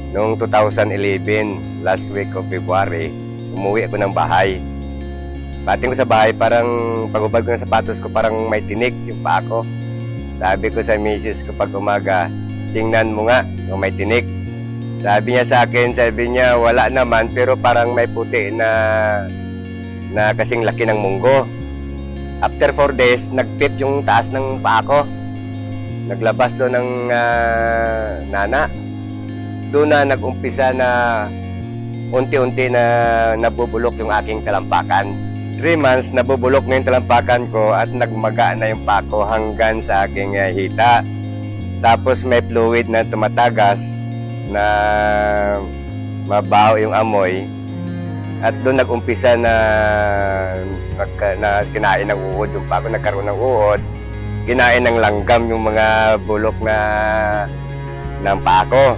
Noong 2011, last week of February, umuwi ako ng bahay. Pating ko sa bahay, parang pagubad ko ng sapatos ko, parang may tinik yung paa ko. Sabi ko sa misis ko pag umaga, tingnan mo nga kung may tinik. Sabi niya sa akin, sabi niya, wala naman, pero parang may puti na kasing laki ng munggo. After 4 days, nagpit yung taas ng paa ko. Naglabas doon ng nana. Doon na nag-umpisa na unti-unti na nabubulok yung aking talampakan. 3 months, nabubulok na yung talampakan ko at nagmaga na yung paa ko hanggang sa aking hita. Tapos may fluid na tumatagas na mabaho yung amoy. At doon nag-umpisa na kinain ng uod yung paa ko, nagkaroon ng uod. Kinain ng langgam yung mga bulok ng paa ko.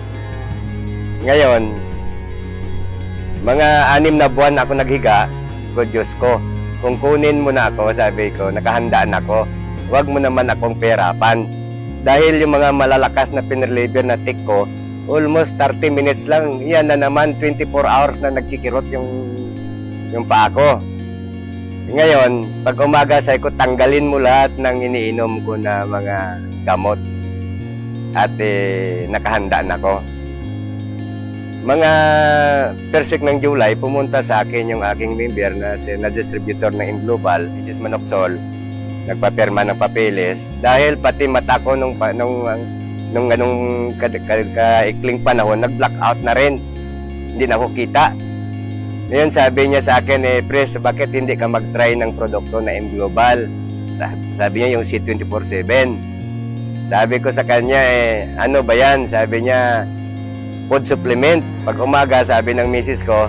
Ngayon, mga 6 na buwan ako naghiga, ko Diyos ko, kung kunin mo na ako, sabi ko, nakahandaan ako, huwag mo naman akong perapan. Dahil yung mga malalakas na pinreliver na tick ko, almost 30 minutes lang, yan na naman, 24 hours na nagkikirot yung paa ko. Ngayon, pag umaga, sabi ko, tanggalin mo lahat ng iniinom ko na mga gamot. At nakahandaan ako. Mga first week ng July, pumunta sa akin yung aking member na distributor ng Inglobal, which is Manoxol, nagpapirma ng papeles. Dahil pati mata ko nung kaikling panahon, nag-blackout na rin. Hindi na ako kita. Ngayon sabi niya sa akin, Pres, bakit hindi ka mag-try ng produkto na Inglobal? Sabi niya yung C24/7. Sabi ko sa kanya, ano ba yan? Sabi niya, food supplement. Pag umaga, sabi ng misis ko,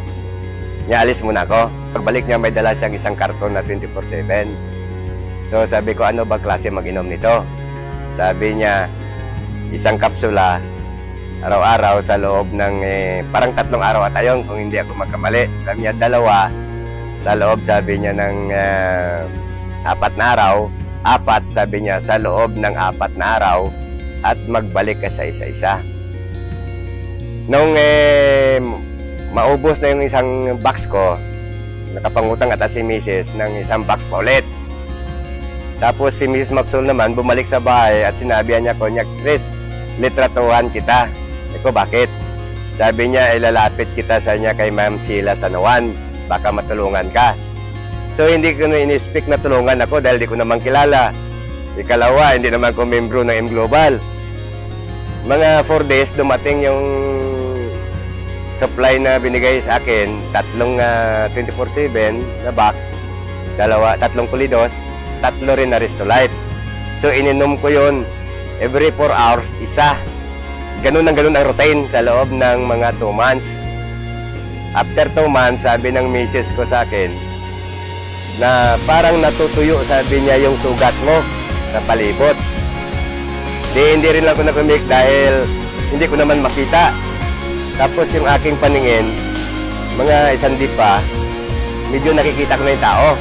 nialis muna ako. Pagbalik niya, may dala siyang isang karton na 24/7. So sabi ko, ano ba klase mag-inom nito? Sabi niya, isang kapsula, araw-araw sa loob ng, parang 3 araw at ayon kung hindi ako magkamali. Sabi niya, 2 sa loob, sabi niya, ng 4 na araw. 4, sabi niya, sa loob ng 4 na araw at magbalik ka sa isa-isa. Nung maubos na yung isang box ko, nakapangutang ata si Mrs. ng isang box pa ulit. Tapos si Mrs. Maxwell naman bumalik sa bahay at sinabihan niya ko, Chris, litratuhan kita. Eko, bakit? Sabi niya, ilalapit kita sa niya kay Ma'am Sheila Sanawan, baka matulungan ka. So hindi ko na in-expect na tulungan ako dahil di ko naman kilala. Ikalawa, hindi naman ko membro ng Inglobal. Mga 4 days, dumating yung supply na binigay sa akin, 3 24/7 na box, 3 pulidos, 3 rin na Restolite. So ininom ko yun every 4 hours, isa. Ganun ang routine sa loob ng mga 2 months. After 2 months, sabi ng misis ko sa akin na parang natutuyo, sabi niya, yung sugat mo sa palibot. Hindi rin lang ako nakumik dahil hindi ko naman makita. Tapos yung aking paningin, mga 1 di pa, medyo nakikita ko na yung tao.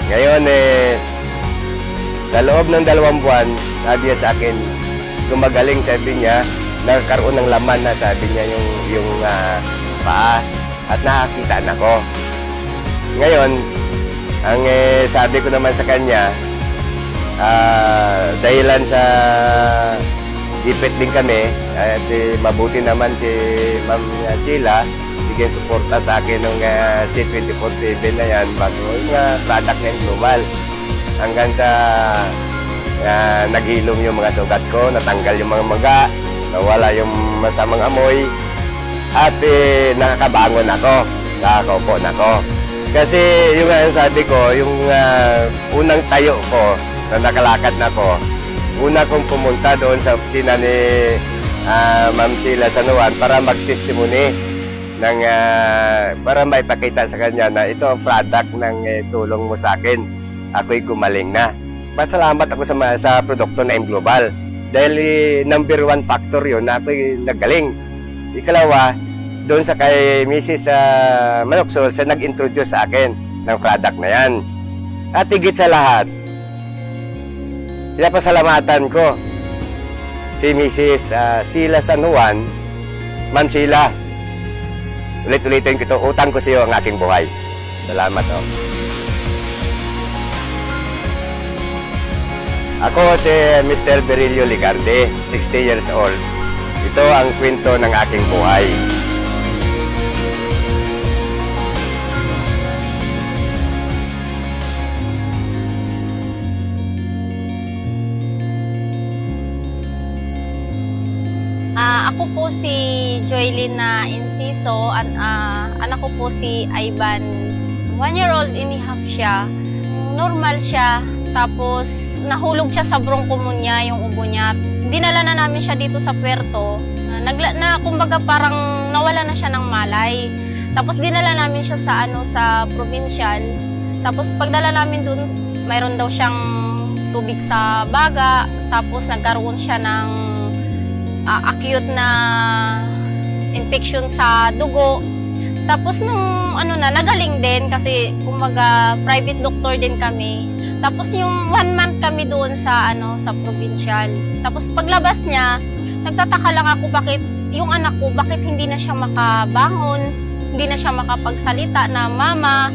Ngayon, sa loob ng 2 buwan, sabi niya sa akin, gumagaling, sabi niya, nagkaroon ng laman na, sabi niya, yung paa, at nakakita na ko. Ngayon, ang sabi ko naman sa kanya, dahilan sa ipit din kami, at mabuti naman si Ma'am Sheila, sige, suporta sa akin ng C24/7 na yan, bago yung product ng Global. Hanggang sa naghilom yung mga sugat ko, natanggal yung mga maga, nawala yung masamang amoy, at nakakabangon ako, nakakaupo na ako. Kasi yung sabi ko, yung unang tayo ko, na nakalakad na ko, una kong pumunta doon sa opisina ni Ma'am Sheila Sanawan para mag-testimony ng, para maipakita sa kanya na ito ang product ng tulong mo sa akin. Ako'y gumaling na. Masalamat ako sa produkto na Inglobal dahil number 1 factor yun na ako'y nagaling. Ikalawa, doon sa kay Mrs. Manoxol, siya nag-introduce sa akin ng product na yan. At higit sa lahat, pinapasalamatan ko si Mrs. Sheila San Juan Mansila. Ulit-ulitin ko ito, utang ko sa iyo ang aking buhay. Salamat, oh. Ako si Mr. Berilio Ligarde, 60 years old. Ito ang kwento ng aking buhay. Ako po si Joylina Inciso, anak ko po si Ivan. 1-year-old and a half siya. Normal siya, tapos nahulog siya sa bronchopneumonia yung ubo niya. Dinala na namin siya dito sa puerto. Kumbaga parang nawala na siya ng malay. Tapos dinala namin siya sa provincial. Tapos pagdala namin dun, mayroon daw siyang tubig sa baga. Tapos nagkaroon siya ng acute na infection sa dugo. Tapos nung nagaling din kasi kumbaga private doctor din kami. Tapos yung 1 month kami doon sa provincial. Tapos paglabas niya, nagtataka lang ako bakit yung anak ko, bakit hindi na siya makabangon, hindi na siya makapagsalita na mama,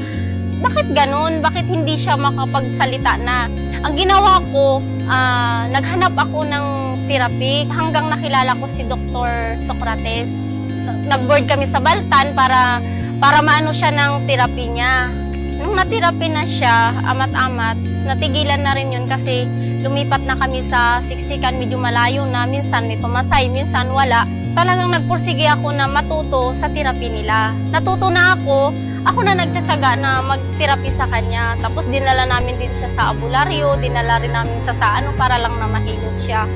bakit ganun? Bakit hindi siya makapagsalita na? Ang ginawa ko, naghanap ako ng therapy hanggang nakilala ko si Dr. Socrates. Nag-board kami sa Baltan para maano siya ng therapy niya. Nung na-therapy na siya, amat-amat, natigilan na rin yun kasi lumipat na kami sa siksikan, medyo malayo na, minsan may pumasay, minsan wala. Talagang nagpursige ako na matuto sa therapy nila. Natuto na ako na nagtsatsaga na mag-therapy sa kanya. Tapos dinala namin din siya sa albularyo, dinala rin namin siya sa para lang na mahilot siya.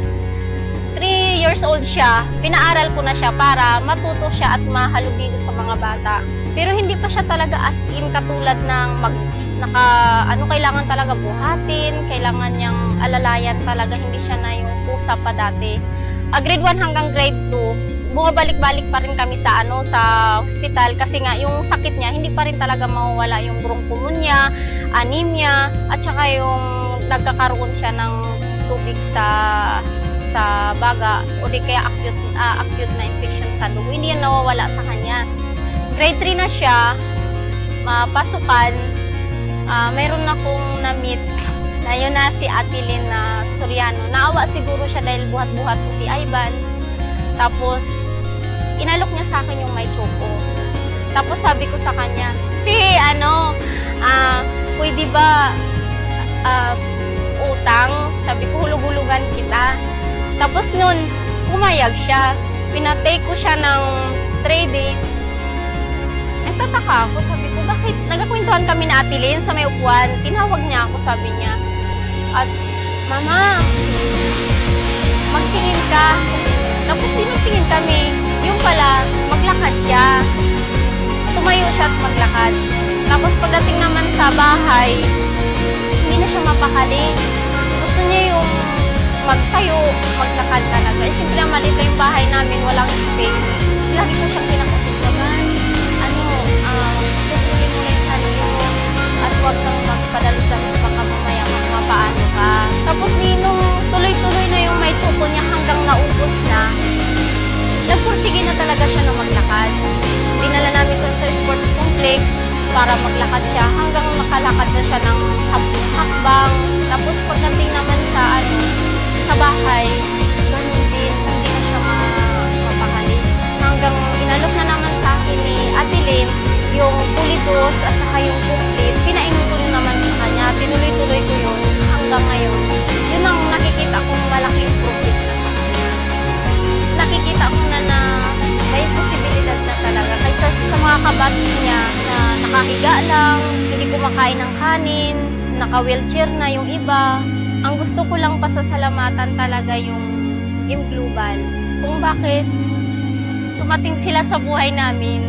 3 years old siya, pinaaral ko na siya para matuto siya at mahalubilo sa mga bata. Pero hindi pa siya talaga as in katulad ng kailangan talaga buhatin, kailangan niyang alalayan talaga, hindi siya na yung pusa pa dati. Grade 1 hanggang grade 2, bumabalik-balik pa rin kami sa hospital kasi nga yung sakit niya hindi pa rin talaga mawawala, yung bronchopneumonia, anemia, at saka yung nagkakaroon siya ng tubig sa baga o di kaya acute na infection sa dugo. Hindi yan nawawala sa kanya. Grade 3 na siya, pasukan, mayroon akong na-meet na yun na si Ate Lynn na Soriano. Naawa siguro siya dahil buhat-buhat ko si Ivan. Tapos, inalok niya sa akin yung may choco. Tapos sabi ko sa kanya, pwede ba utang? Sabi ko, hulug-hulugan kita. Tapos nun, pumayag siya. Pinatake ko siya ng 3 days. Nagtataka ako, sabi ko, bakit? Nagkakwentuhan kami na Ate Lynn sa may upuan. Tinawag niya ako, sabi niya. At, Mama, magtingin ka. Tapos tinigtingin kami. Yung pala, maglakad siya. Tumayo siya at maglakad. Tapos pagdating naman sa bahay, hindi na siya mapakali. Gusto niya yung magtayo, maglakad talaga. Eh, siyempre maliit lang yung bahay namin, walang space. Lagi ko siyang kinakasigaban. Susunin mo na yung sarili mo at huwag kang magpadalo-dalo baka mamaya mapaano ka. Tapos nung tuloy-tuloy na yung may tuko niya hanggang naubos na, nagpursige na talaga siya na maglakad. Dinala namin doon sa sports complex para maglakad siya hanggang makalakad na siya ng 10 hakbang. Tapos pagdating naman sa bahay, ganun din, hindi na siya mapakali. Hanggang inalok na naman sa akin ni Ate Lynn yung pulidos at saka yung complete. Pinainom ko rin naman sa kanya. Tinuloy-tuloy ko yun hanggang ngayon. Yun ang nakikita kong malaking improvement na sa kanya. Nakikita ko na may posibilidad na talaga. Kaysa sa mga kabati niya na nakahiga lang, hindi kumakain ng kanin, naka-wheelchair na yung iba. Ang gusto ko lang pasasalamatan talaga yung Global. Kung bakit tumating sila sa buhay namin.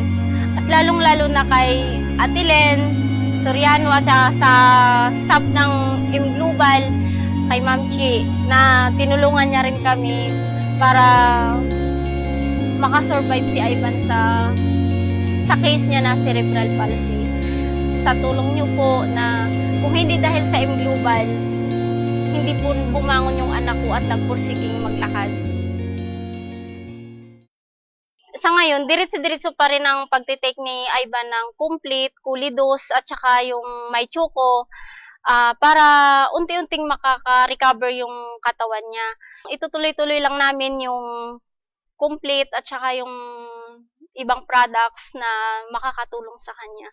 At lalong-lalo na kay Ate Lynn Soriano at sa staff ng Global, kay Ma'am Chi, na tinulungan niya rin kami para makasurvive si Ivan sa case niya na cerebral palsy. Sa tulong niyo po na kung hindi dahil sa Global, hindi po bumangon yung anak ko at nagpursiging maglakad. Sa ngayon, ngayon, diretso-diretso pa rin ang pagtitake ni Ivan ng complete, kulidos, at saka yung may chuko, para unti-unting makaka-recover yung katawan niya. Itutuloy-tuloy lang namin yung complete at saka yung ibang products na makakatulong sa kanya.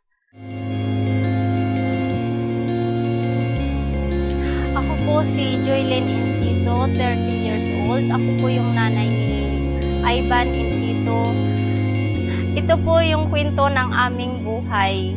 Ako po si Joylyn Enciso, 30 years old. Ako po yung nanay ni Ivan Enciso. Ito po yung kwento ng aming buhay.